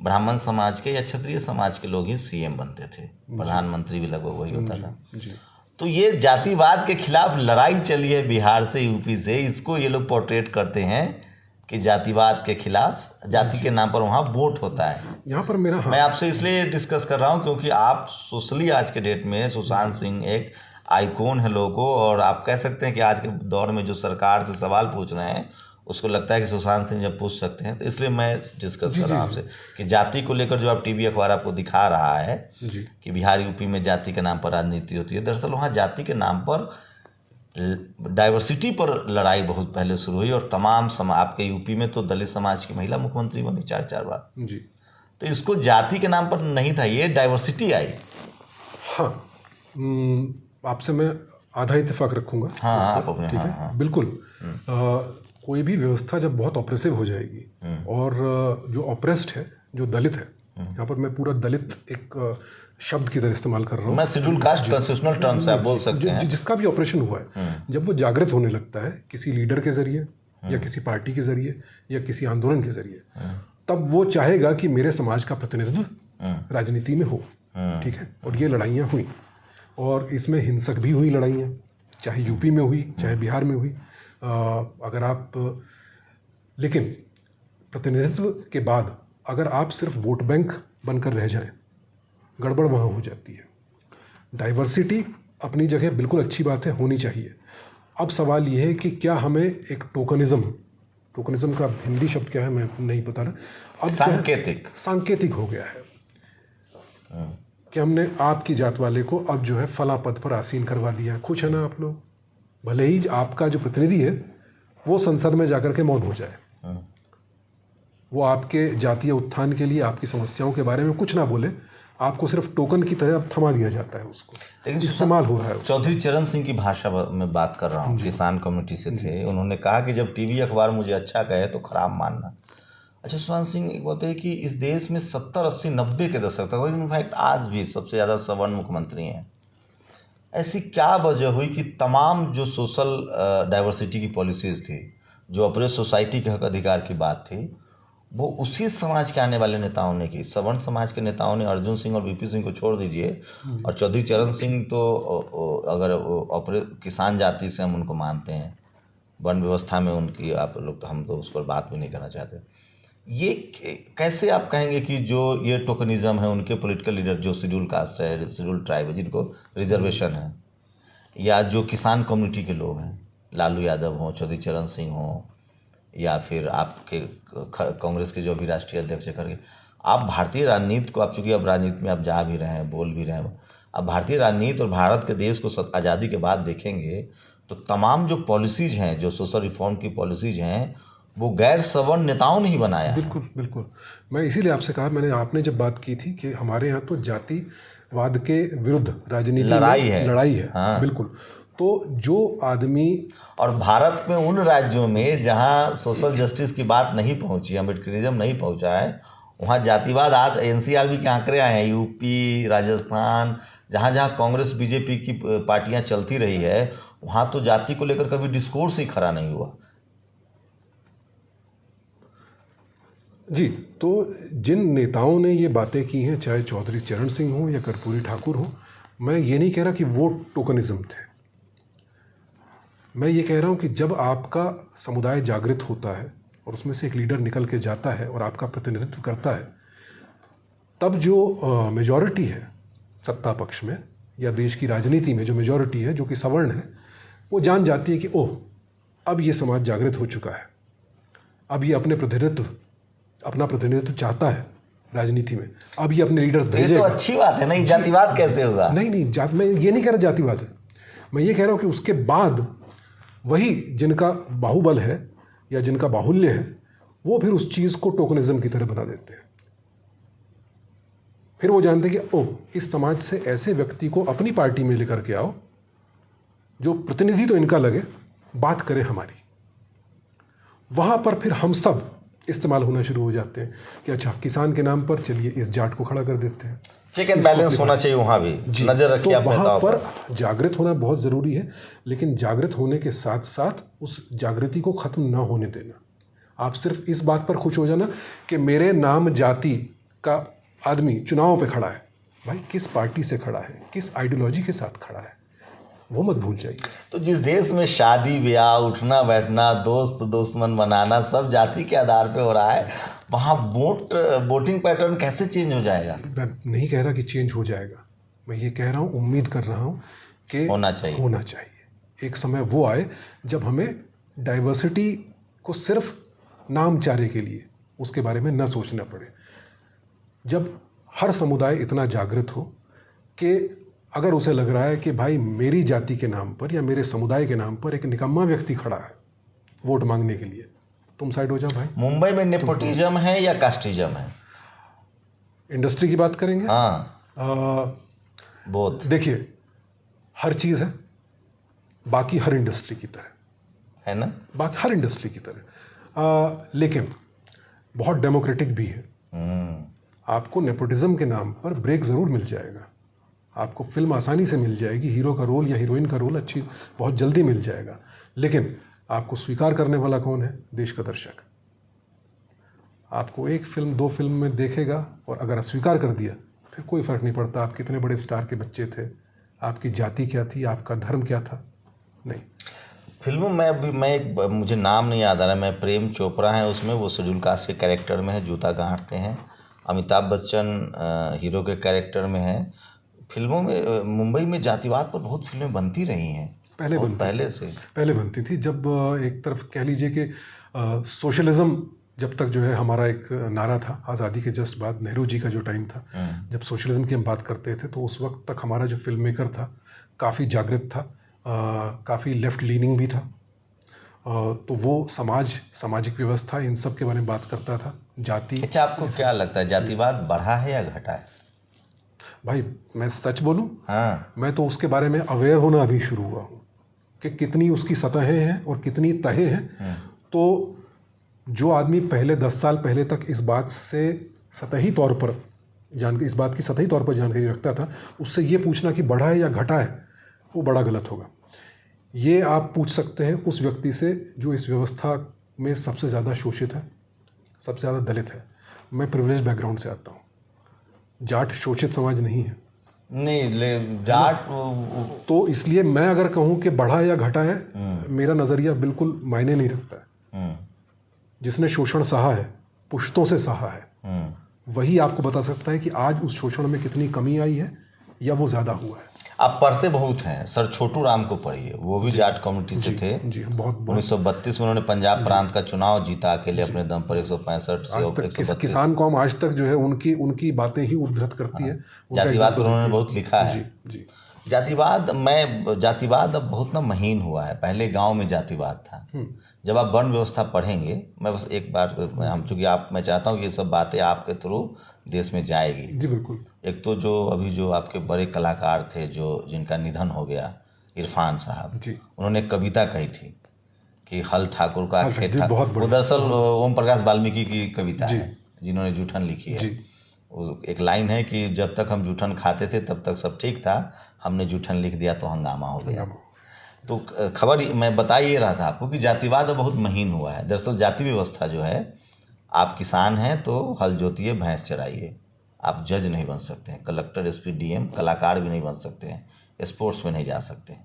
ब्राह्मण समाज के या क्षत्रिय समाज के लोग ही सीएम बनते थे, प्रधानमंत्री भी लगभग वही होता था। तो ये जातिवाद के खिलाफ लड़ाई चली है बिहार से, यूपी से, इसको ये लोग पोर्ट्रेट करते हैं कि जातिवाद के खिलाफ, जाति के नाम पर वहाँ वोट होता है। यहाँ पर मेरा मैं आपसे इसलिए डिस्कस कर रहा हूँ क्योंकि आप सोशली आज के डेट में सुशांत सिंह एक आइकॉन है लोगों को, और आप कह सकते हैं कि आज के दौर में जो सरकार से सवाल पूछ रहे हैं उसको लगता है कि सुशांत सिंह जब पूछ सकते हैं, तो इसलिए मैं डिस्कस कर रहा हूँ आपसे कि जाति को लेकर जो आप टीवी अखबार आपको दिखा रहा है जी कि बिहार यूपी में जाति के नाम पर राजनीति होती है, दरअसल वहाँ जाति के नाम पर डाइवर्सिटी पर लड़ाई बहुत पहले शुरू हुई और तमाम आपके यूपी में तो दलित समाज की महिला मुख्यमंत्री बनी 4 बार। जी। तो इसको जाति के नाम पर नहीं था, ये डाइवर्सिटी आई। हाँ, आपसे मैं आधा इत्तेफाक रखूंगा। हाँ इस आप पर, अपने ठीक है, हाँ। बिल्कुल। कोई भी व्यवस्था जब बहुत ऑप्रेसिव हो जाएगी और जो ऑप्रेस्ड है, जो दलित है, यहाँ पर मैं पूरा दलित एक शब्द की तरह इस्तेमाल कर रहा हूँ, मैं शेड्यूल कास्ट कंस्टिट्यूशनल टर्म से आप बोल सकते हैं, जिसका भी ऑपरेशन हुआ है, जब वो जागृत होने लगता है किसी लीडर के जरिए या किसी पार्टी के जरिए या किसी आंदोलन के जरिए, तब वो चाहेगा कि मेरे समाज का प्रतिनिधित्व राजनीति में हो, ठीक है। और ये लड़ाइयाँ हुई और इसमें हिंसक भी हुई लड़ाइयाँ, चाहे यूपी में हुई चाहे बिहार में हुई। अगर आप लेकिन प्रतिनिधित्व के बाद अगर आप सिर्फ वोट बैंक बनकर रह जाएं, गड़बड़ वहाँ हो जाती है। डाइवर्सिटी अपनी जगह बिल्कुल अच्छी बात है, होनी चाहिए। अब सवाल ये है कि क्या हमें एक टोकनिज्म का हिंदी शब्द क्या है मैं नहीं पता रहा, अब सांकेतिक हो गया है कि हमने आपकी जात वाले को अब जो है फला पद पर आसीन करवा दिया है। खुश है ना आप लोग? भले ही आपका जो प्रतिनिधि है वो संसद में जाकर के मौन हो जाए, वो आपके जातीय उत्थान के लिए आपकी समस्याओं के बारे में कुछ ना बोले, आपको सिर्फ टोकन की तरह अब थमा दिया जाता है, उसको लेकिन इस्तेमाल हो रहा है। चौधरी चरण सिंह की भाषा में बात कर रहा हूँ, किसान कम्युनिटी से थे, उन्होंने कहा कि जब टीवी अखबार मुझे अच्छा कहे तो खराब मानना। अच्छा सुशांत सिंह, एक बात है कि इस देश में 70, 80, 90 के दशक तक, और इनफैक्ट आज भी सबसे ज़्यादा सवर्ण मुख्यमंत्री हैं। ऐसी क्या वजह हुई कि तमाम जो सोशल डाइवर्सिटी की पॉलिसीज़ थी, जो ऑपरेट सोसाइटी के हक अधिकार की बात थी, वो उसी समाज के आने वाले नेताओं ने की। सवर्ण समाज के नेताओं ने, अर्जुन सिंह और वीपी सिंह को छोड़ दीजिए, और चौधरी चरण सिंह तो अगर किसान जाति से हम उनको मानते हैं, वन व्यवस्था में उनकी आप लोग, तो हम तो उस पर बात भी नहीं करना चाहते। ये कैसे आप कहेंगे कि जो ये टोकनिज्म है, उनके पॉलिटिकल लीडर जो शेड्यूल कास्ट है, शेड्यूल ट्राइब है, जिनको रिजर्वेशन है, या जो किसान कम्युनिटी के लोग हैं, लालू यादव हों, चौधरी चरण सिंह हों, या फिर आपके कांग्रेस के जो भी राष्ट्रीय अध्यक्ष है करके, आप भारतीय राजनीति को, आप चूँकि अब राजनीति में आप जा भी रहे हैं, बोल भी रहे हैं, अब भारतीय राजनीति और भारत के देश को आज़ादी के बाद देखेंगे तो तमाम जो पॉलिसीज़ हैं, जो सोशल रिफॉर्म की पॉलिसीज़ हैं, वो गैर सवर्ण नेताओं ने ही बनाया। बिल्कुल बिल्कुल। मैं इसीलिए आपसे कहा, आपने जब बात की थी कि हमारे यहाँ तो जातिवाद के विरुद्ध राजनीति लड़ाई है। हाँ। बिल्कुल। तो जो आदमी, और भारत में उन राज्यों में जहाँ सोशल जस्टिस की बात नहीं पहुँची, अम्बेडकरिज्म नहीं पहुँचा है, वहाँ जातिवाद, आज एनसीआरबी के आंकड़े आए हैं, यूपी, राजस्थान, जहाँ जहाँ कांग्रेस बीजेपी की पार्टियाँ चलती रही है, वहाँ तो जाति को लेकर कभी डिस्कोर्स ही खड़ा नहीं हुआ। जी, तो जिन नेताओं ने ये बातें की हैं, चाहे चौधरी चरण सिंह हो या कर्पूरी ठाकुर हो, मैं ये नहीं कह रहा कि वो टोकनिज्म थे। मैं ये कह रहा हूँ कि जब आपका समुदाय जागृत होता है और उसमें से एक लीडर निकल के जाता है और आपका प्रतिनिधित्व करता है, तब जो मेजॉरिटी है सत्ता पक्ष में या देश की राजनीति में, जो मेजॉरिटी है जो कि सवर्ण है, वो जान जाती है कि ओह, अब ये समाज जागृत हो चुका है, अब ये अपना प्रतिनिधित्व चाहता है राजनीति में, अब ये अपने लीडर्स भेजेगा। ये तो अच्छी बात है, नहीं जातिवाद कैसे होगा? नहीं, मैं ये नहीं कह रहा जातिवाद है, मैं ये कह रहा हूँ कि उसके बाद वही जिनका बाहुबल है या जिनका बाहुल्य है, वो फिर उस चीज़ को टोकनिज्म की तरह बना देते हैं। फिर वो जानते हैं कि ओह, इस समाज से ऐसे व्यक्ति को अपनी पार्टी में लेकर के आओ जो प्रतिनिधि तो इनका लगे, बात करे हमारी। वहाँ पर फिर हम सब इस्तेमाल होना शुरू हो जाते हैं कि अच्छा, किसान के नाम पर चलिए इस जाट को खड़ा कर देते हैं। चेक एंड बैलेंस होना चाहिए वहाँ भी, नजर रखिए आप वहाँ पर जागृत होना बहुत ज़रूरी है, लेकिन जागृत होने के साथ साथ उस जागृति को ख़त्म ना होने देना। आप सिर्फ इस बात पर खुश हो जाना कि मेरे नाम जाति का आदमी चुनाव पे खड़ा है। भाई, किस पार्टी से खड़ा है, किस आइडियोलॉजी के साथ खड़ा है, वो मत भूल जाइए। तो जिस देश में शादी ब्याह, उठना बैठना, दोस्त दुश्मन बनाना सब जाति के आधार पे हो रहा है, वहाँ वोटिंग पैटर्न कैसे चेंज हो जाएगा? मैं नहीं कह रहा कि चेंज हो जाएगा, मैं ये कह रहा हूँ, उम्मीद कर रहा हूँ कि होना चाहिए। एक समय वो आए जब हमें डाइवर्सिटी को सिर्फ नामचारे के लिए उसके बारे में न सोचना पड़े। जब हर समुदाय इतना जागृत हो कि अगर उसे लग रहा है कि भाई मेरी जाति के नाम पर या मेरे समुदाय के नाम पर एक निकम्मा व्यक्ति खड़ा है वोट मांगने के लिए, तुम साइड हो जाओ भाई। मुंबई में नेपोटिज्म है या कास्टिज्म है? इंडस्ट्री की बात करेंगे। हाँ, बहुत। देखिए, हर चीज़ है, बाकी हर इंडस्ट्री की तरह है ना, बाकी हर इंडस्ट्री की तरह, लेकिन बहुत डेमोक्रेटिक भी है। आपको नेपोटिज्म के नाम पर ब्रेक ज़रूर मिल जाएगा, आपको फिल्म आसानी से मिल जाएगी, हीरो का रोल या हीरोइन का रोल बहुत जल्दी मिल जाएगा, लेकिन आपको स्वीकार करने वाला कौन है? देश का दर्शक। आपको एक फिल्म 2 फिल्म में देखेगा और अगर अस्वीकार कर दिया फिर कोई फ़र्क नहीं पड़ता आप कितने बड़े स्टार के बच्चे थे, आपकी जाति क्या थी, आपका धर्म क्या था, नहीं। फिल्मों में अभी मुझे नाम नहीं याद आ रहा, मैं प्रेम चोपड़ा है उसमें, वो शेड्यूल कास्ट के कैरेक्टर में है, जूता गांठते हैं। अमिताभ बच्चन हीरो के कैरेक्टर में है। फिल्मों में मुंबई में जातिवाद पर बहुत फिल्में बनती रही हैं, पहले बनती थी। जब एक तरफ कह लीजिए कि सोशलिज्म जब तक जो है हमारा एक नारा था, आज़ादी के जस्ट बाद नेहरू जी का जो टाइम था, जब सोशलिज्म की हम बात करते थे, तो उस वक्त तक हमारा जो फिल्म मेकर था काफ़ी जागृत था, काफ़ी लेफ्ट लीनिंग भी था, तो वो सामाजिक व्यवस्था इन सब के बारे में बात करता था। जाति। अच्छा, आपको क्या लगता है जातिवाद बढ़ा है या घटा है? भाई मैं सच बोलूं, हाँ, मैं तो उसके बारे में अवेयर होना अभी शुरू हुआ हूँ कि कितनी उसकी सतहें हैं और कितनी तहें हैं। तो जो आदमी पहले 10 साल पहले तक इस बात से सतही तौर पर इस बात की सतही तौर पर जानकारी रखता था, उससे ये पूछना कि बढ़ा है या घटा है, वो बड़ा गलत होगा। ये आप पूछ सकते हैं उस व्यक्ति से जो इस व्यवस्था में सबसे ज़्यादा शोषित है, सबसे ज़्यादा दलित है। मैं प्रिविलेज बैकग्राउंड से आता हूँ, जाट शोषित समाज नहीं है। नहीं, जाट तो इसलिए मैं अगर कहूँ कि बढ़ा या घटा है, मेरा नज़रिया बिल्कुल मायने नहीं रखता है। जिसने शोषण सहा है, पुश्तों से सहा है, वही आपको बता सकता है कि आज उस शोषण में कितनी कमी आई है या वो ज़्यादा हुआ है। आप पढ़ते बहुत हैं सर, छोटू राम को पढ़िए, वो भी जाट कम्युनिटी से थे। जी, बहुत 1932 में उन्होंने पंजाब प्रांत का चुनाव जीता अकेले अपने दम पर 165 से 132। किसान कौम आज तक जो है उनकी बातें ही उद्धृत करती है। जातिवाद पर उन्होंने बहुत लिखा है। जी। जातिवाद अब बहुत ना महीन हुआ है। पहले गांव में जातिवाद था। जब आप वर्ण व्यवस्था पढ़ेंगे, मैं बस एक बार चूँकि मैं चाहता हूँ कि ये सब बातें आपके थ्रू देश में जाएगी। जी बिल्कुल। एक तो जो आपके बड़े कलाकार थे जिनका निधन हो गया, इरफान साहब जी, उन्होंने एक कविता कही थी कि हल ठाकुर का खेत था। वो दरअसल ओम प्रकाश वाल्मीकि की कविता है जिन्होंने जूठन लिखी है। एक लाइन है कि जब तक हम जूठन खाते थे तब तक सब ठीक था, हमने जूठन लिख दिया तो हंगामा हो गया। तो खबर मैं बता ही रहा था आपको कि जातिवाद अब बहुत महीन हुआ है। दरअसल जाति व्यवस्था जो है, आप किसान हैं तो हल जोतिए, भैंस चराइए, आप जज नहीं बन सकते हैं, कलेक्टर, एसपी, डीएम, कलाकार भी नहीं बन सकते हैं, स्पोर्ट्स में नहीं जा सकते हैं,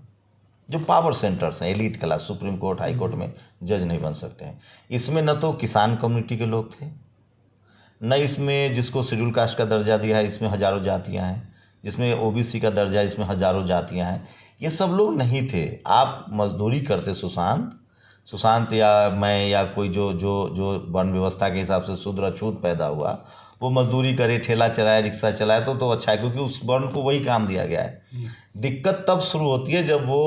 जो पावर सेंटर्स हैं, elite class, supreme court, high court में जज नहीं बन सकते हैं। इसमें न तो किसान कम्युनिटी के लोग थे, न इसमें जिसको शेड्यूल कास्ट का दर्जा दिया है इसमें हज़ारों जातियाँ हैं, जिसमें ओबीसी का दर्जा है इसमें हज़ारों जातियाँ हैं, ये सब लोग नहीं थे। आप मजदूरी करते, सुशांत या मैं या कोई जो वर्ण व्यवस्था के हिसाब से शूद्र अछूत पैदा हुआ, वो मजदूरी करे, ठेला चलाए, रिक्शा चलाए तो अच्छा है, क्योंकि उस वर्ण को वही काम दिया गया है। दिक्कत तब शुरू होती है जब वो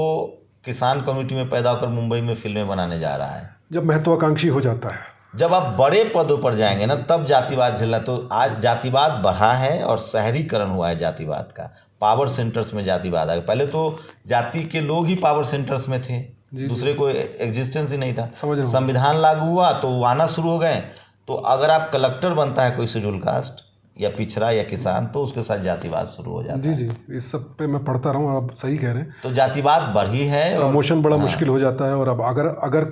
किसान कम्युनिटी में पैदा होकर मुंबई में फिल्में बनाने जा रहा है, जब महत्वाकांक्षी हो जाता है, जब आप बड़े पदों पर जाएंगे ना, तब जातिवाद झेलना। तो आज जातिवाद बढ़ा है और शहरीकरण हुआ है जातिवाद का। पावर सेंटर्स में जातिवाद आ गया। पहले तो जाति के लोग ही पावर सेंटर्स में थे, दूसरे को एग्जिस्टेंस ही नहीं था। संविधान लागू हुआ तो वो आना शुरू हो गए। तो अगर आप कलेक्टर बनता है कोई शेड्यूल कास्ट या पिछड़ा या किसान, तो उसके साथ जातिवाद शुरू हो जाता है। जी, इस सब पे मैं पढ़ता रहा हूँ, आप सही कह रहे हैं। तो जातिवाद बढ़ी है, प्रमोशन बड़ा मुश्किल हो जाता है। और अब अगर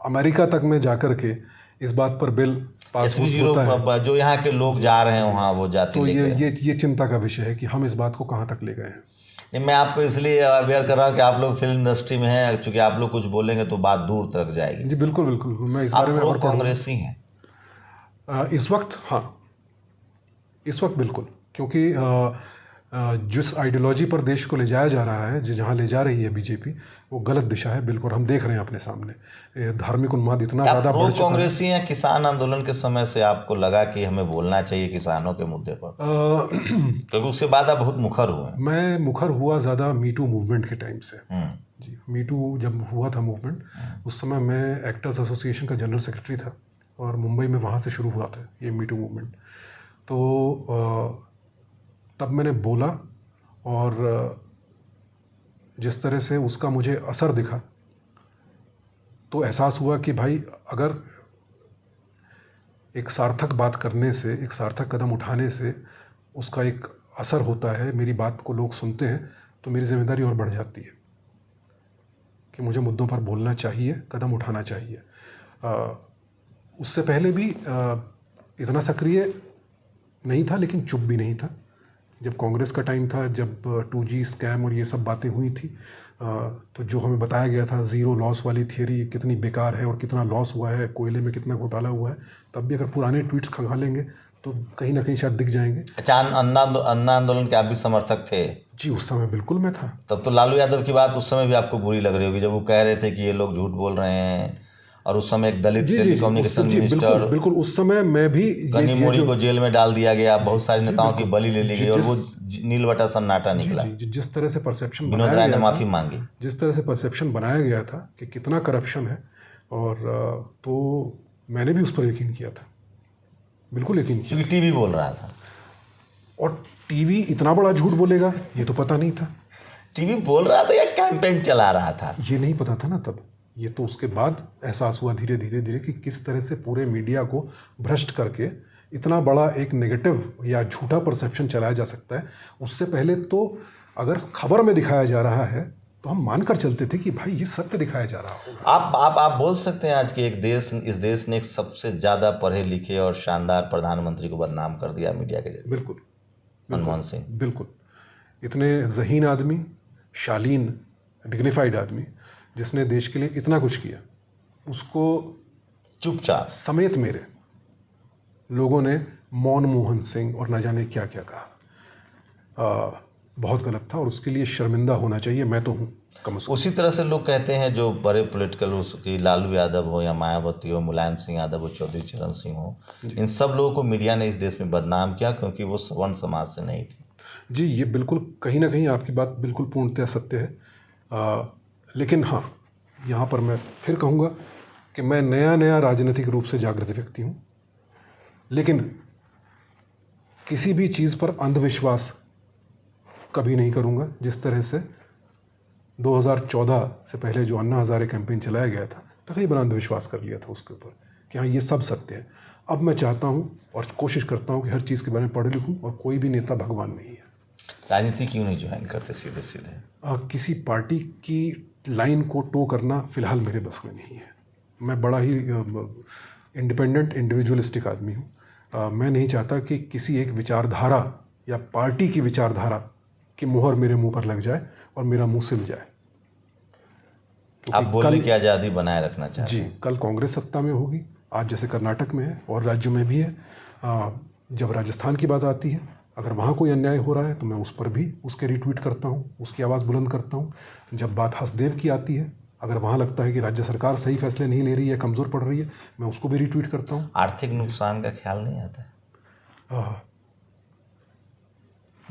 अमेरिका तक में जाकर के इस बात पर बिल पास होता है, जो यहाँ के लोग जा रहे हैं वहाँ वो जाति, तो ये चिंता का विषय है कि हम इस बात को कहाँ तक ले गए हैं। नहीं, मैं आपको इसलिए अवेयर कर रहा हूँ कि आप लोग फिल्म इंडस्ट्री में हैं, चूँकि आप लोग कुछ बोलेंगे तो बात दूर तक जाएगी। जी बिल्कुल, मैं इस बारे में और कांग्रेसी हैं इस वक्त। हाँ, इस वक्त बिल्कुल, क्योंकि जिस आइडियोलॉजी पर देश को ले जाया जा रहा है, जहाँ ले जा रही है बीजेपी, वो गलत दिशा है बिल्कुल। हम देख रहे हैं अपने सामने धार्मिक उन्माद इतना ज़्यादा बढ़ चुका है। कांग्रेसी या किसान आंदोलन के समय से आपको लगा कि हमें बोलना चाहिए किसानों के मुद्दे पर? क्योंकि उसके बाद आप बहुत मुखर हुए। मैं मुखर हुआ ज़्यादा मीटू मूवमेंट के टाइम से। जी, मीटू जब हुआ था मूवमेंट, उस समय मैं एक्टर्स एसोसिएशन का जनरल सेक्रेटरी था और मुंबई में वहाँ से शुरू हुआ था ये मीटू मूवमेंट। तो तब मैंने बोला और जिस तरह से उसका मुझे असर दिखा तो एहसास हुआ कि भाई अगर एक सार्थक बात करने से, एक सार्थक कदम उठाने से उसका एक असर होता है, मेरी बात को लोग सुनते हैं, तो मेरी जिम्मेदारी और बढ़ जाती है कि मुझे मुद्दों पर बोलना चाहिए, कदम उठाना चाहिए। उससे पहले भी इतना सक्रिय नहीं था, लेकिन चुप भी नहीं था। जब कांग्रेस का टाइम था, जब 2G स्कैम और ये सब बातें हुई थी, तो जो हमें बताया गया था ज़ीरो लॉस वाली थियरी कितनी बेकार है और कितना लॉस हुआ है, कोयले में कितना घोटाला हुआ है, तब भी अगर पुराने ट्वीट्स खंगालेंगे तो कहीं ना कहीं शायद दिख जाएंगे। अच्छा, अन्ना आंदोलन के आप भी समर्थक थे? जी, उस समय बिल्कुल मैं था। तब तो लालू यादव की बात उस समय भी आपको बुरी लग रही होगी जब वो कह रहे थे कि ये लोग झूठ बोल रहे हैं, और उस समय एक दलित टेलीकम्युनिकेशन मिनिस्टर बिल्कुल उस समय मैं भी कनी मोड़ी को जेल में डाल दिया गया, बहुत सारे नेताओं की बलि ले ली गई और वो नीलबटा सन्नाटा निकला। जिस तरह से परसेप्शन विनोद राय ने माफी मांगी, जिस तरह से परसेप्शन बनाया गया था कि कितना करप्शन है, और तो मैंने भी उस पर यकीन किया था, बिल्कुल यकीन किया। क्योंकि टीवी बोल रहा था, और टीवी इतना बड़ा झूठ बोलेगा ये तो पता नहीं था। टीवी बोल रहा था या कैंपेन चला रहा था, ये नहीं पता था ना तब। ये तो उसके बाद एहसास हुआ धीरे धीरे कि किस तरह से पूरे मीडिया को भ्रष्ट करके इतना बड़ा एक नेगेटिव या झूठा परसेप्शन चलाया जा सकता है। उससे पहले तो अगर खबर में दिखाया जा रहा है तो हम मानकर चलते थे कि भाई ये सत्य दिखाया जा रहा होगा। आप बोल सकते हैं आज के इस देश ने एक सबसे ज़्यादा पढ़े लिखे और शानदार प्रधानमंत्री को बदनाम कर दिया मीडिया के जरिए। बिल्कुल, मनमोहन सिंह। बिल्कुल, इतने ज़हीन आदमी, शालीन, डिग्निफाइड आदमी, जिसने देश के लिए इतना कुछ किया, उसको चुपचाप समेत मेरे लोगों ने मनमोहन सिंह और न जाने क्या क्या कहा। बहुत गलत था और उसके लिए शर्मिंदा होना चाहिए। मैं तो हूँ कम से कम। उसी तरह से लोग कहते हैं जो बड़े पॉलिटिकल, उसकी लालू यादव हो या मायावती हो, मुलायम सिंह यादव हो, चौधरी चरण सिंह हो, इन सब लोगों को मीडिया ने इस देश में बदनाम किया क्योंकि वो सवर्ण समाज से नहीं थे। जी, ये बिल्कुल कहीं ना कहीं आपकी बात बिल्कुल पूर्णतः सत्य है। लेकिन हाँ, यहाँ पर मैं फिर कहूँगा कि मैं नया राजनीतिक रूप से जागृत व्यक्ति हूँ, लेकिन किसी भी चीज़ पर अंधविश्वास कभी नहीं करूँगा। जिस तरह से 2014 से पहले जो अन्ना हज़ारे कैंपेन चलाया गया था, तकरीबन अंधविश्वास कर लिया था उसके ऊपर कि हाँ ये सब सत्य है। अब मैं चाहता हूँ और कोशिश करता हूँ कि हर चीज़ के बारे में पढ़ लिखूँ, और कोई भी नेता भगवान नहीं है। राजनीति क्यों नहीं ज्वाइन करते सीधे सीधे? किसी पार्टी की लाइन को टो करना फ़िलहाल मेरे बस में नहीं है। मैं बड़ा ही इंडिपेंडेंट, इंडिविजुअलिस्टिक आदमी हूँ। मैं नहीं चाहता कि किसी एक विचारधारा या पार्टी की विचारधारा की मोहर मेरे मुंह पर लग जाए और मेरा मुंह सिल जाए। आप बोलने की आज़ादी बनाए रखना चाहते हैं। जी, कल कांग्रेस सत्ता में होगी, आज जैसे कर्नाटक में है और राज्यों में भी है। जब राजस्थान की बात आती है, अगर वहाँ कोई अन्याय हो रहा है तो मैं उस पर भी उसके रिट्वीट करता हूँ, उसकी आवाज़ बुलंद करता हूँ। जब बात हसदेव की आती है, अगर वहाँ लगता है कि राज्य सरकार सही फैसले नहीं ले रही है, कमज़ोर पड़ रही है, मैं उसको भी रिट्वीट करता हूँ। आर्थिक नुकसान का ख्याल नहीं आता है?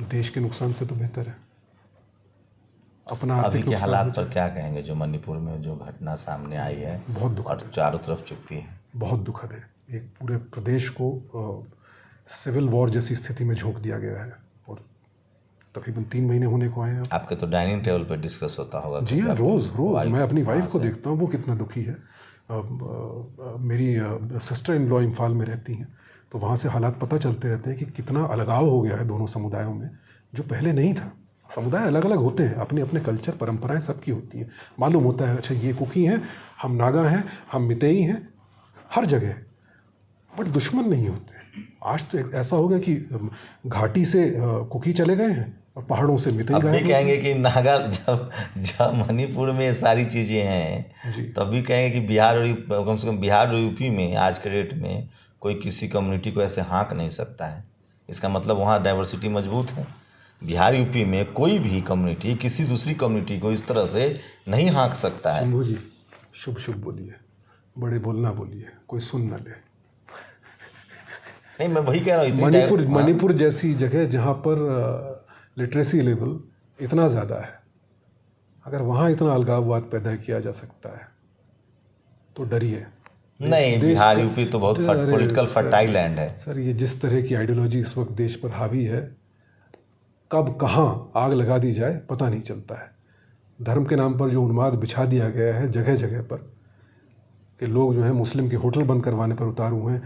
देश के नुकसान से तो बेहतर है अपना आर्थिक अभी के नुकसान। हालात पर क्या कहेंगे? जो मणिपुर में जो घटना सामने आई है, बहुत दुखद और चारों तरफ चुप्पी है। बहुत दुखद है। एक पूरे प्रदेश को सिविल वॉर जैसी स्थिति में झोंक दिया गया है, और तकरीबन 3 महीने होने को आए हैं। आपके तो डाइनिंग टेबल पर डिस्कस होता होगा? जी हाँ, रोज़ मैं अपनी वाइफ को देखता हूँ, वो कितना दुखी है। मेरी सिस्टर इन लॉ इम्फाल में रहती हैं, तो वहाँ से हालात पता चलते रहते हैं कि कितना अलगाव हो गया है दोनों समुदायों में, जो पहले नहीं था। समुदाय अलग अलग होते हैं, अपने अपने कल्चर, परंपराएं सबकी होती हैं। मालूम होता है अच्छा ये कुकी हैं, हम नागा हैं, हम मितेई हैं, हर जगह, बट दुश्मन नहीं होते। आज तो ऐसा हो गया कि घाटी से कुकी चले गए हैं और पहाड़ों से मितेई गए। अभी कहेंगे कि नागा, जब मणिपुर में सारी चीज़ें हैं, तब भी कहेंगे कि बिहार और कम से कम बिहार और यूपी में आज के डेट में कोई किसी कम्युनिटी को ऐसे हाँक नहीं सकता है। इसका मतलब वहाँ डाइवर्सिटी मजबूत है। बिहार यूपी में कोई भी कम्युनिटी किसी दूसरी कम्युनिटी को इस तरह से नहीं हाँक सकता है। शंभू जी शुभ शुभ बोलिए, बड़े बोलना बोलिए, कोई सुन न ले। नहीं, मैं वही कह रहा हूँ, मणिपुर जैसी जगह जहाँ पर लिटरेसी लेवल इतना ज़्यादा है, अगर वहाँ इतना अलगाववाद पैदा किया जा सकता है तो डरिए नहीं। बिहार यूपी तो बहुत पॉलिटिकल फर्टाइल लैंड है सर। ये जिस तरह की आइडियोलॉजी इस वक्त देश पर हावी है, कब कहाँ आग लगा दी जाए पता नहीं चलता है। धर्म के नाम पर जो उन्माद बिछा दिया गया है जगह जगह पर, कि लोग जो है मुस्लिम के होटल बंद करवाने पर उतारू हैं,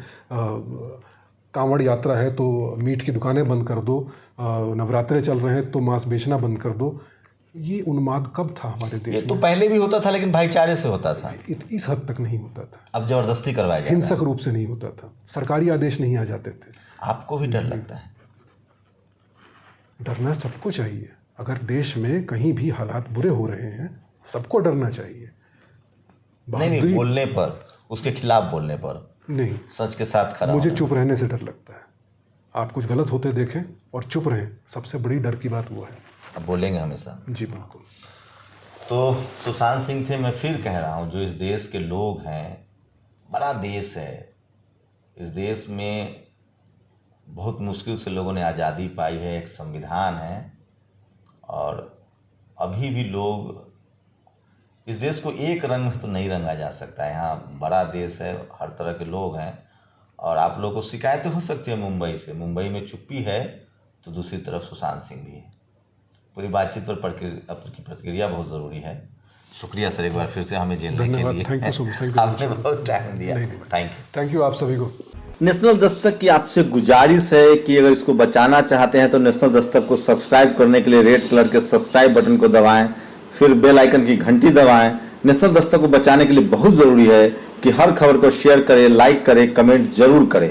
कांवड़ यात्रा है तो मीट की दुकानें बंद कर दो, नवरात्रे चल रहे हैं तो मांस बेचना बंद कर दो। ये उन्माद कब था हमारे देश में? ये तो पहले भी होता था, लेकिन भाईचारे से होता था। इस हद तक नहीं होता था। अब जबरदस्ती करवाया जाता है, हिंसक रूप से नहीं होता था, सरकारी आदेश नहीं आ जाते थे। आपको भी डर लगता है? डरना सबको चाहिए। अगर देश में कहीं भी हालात बुरे हो रहे हैं, सबको डरना चाहिए। नहीं, बोलने पर, उसके खिलाफ बोलने पर नहीं, सच के साथ खड़ा। मुझे चुप रहने से डर लगता है। आप कुछ गलत होते देखें और चुप रहें, सबसे बड़ी डर की बात वो है। अब बोलेंगे हमेशा। जी बिल्कुल। तो सुशांत सिंह थे, मैं फिर कह रहा हूँ, जो इस देश के लोग हैं, बड़ा देश है, इस देश में बहुत मुश्किल से लोगों ने आज़ादी पाई है, एक संविधान है, और अभी भी लोग इस देश को एक रंग में तो नहीं रंगा जा सकता है। यहाँ बड़ा देश है, हर तरह के लोग हैं, और आप लोगों को शिकायतें हो सकती है मुंबई से। मुंबई में चुप्पी है तो दूसरी तरफ सुशांत सिंह भी है। पूरी बातचीत पर आपकी प्रतिक्रिया बहुत ज़रूरी है। शुक्रिया सर, एक बार फिर से हमें जेलने के लिए। Thank you so much. आपने बहुत टाइम दिया। थैंक यू आप सभी को। नेशनल दस्तक की आपसे गुजारिश है कि अगर इसको बचाना चाहते हैं तो नेशनल दस्तक को सब्सक्राइब करने के लिए रेड कलर के सब्सक्राइब बटन को दबाएं, फिर बेल आइकन की घंटी दबाएं। नेशनल दस्तक को बचाने के लिए बहुत जरूरी है कि हर खबर को शेयर करें, लाइक करें, कमेंट जरूर करें।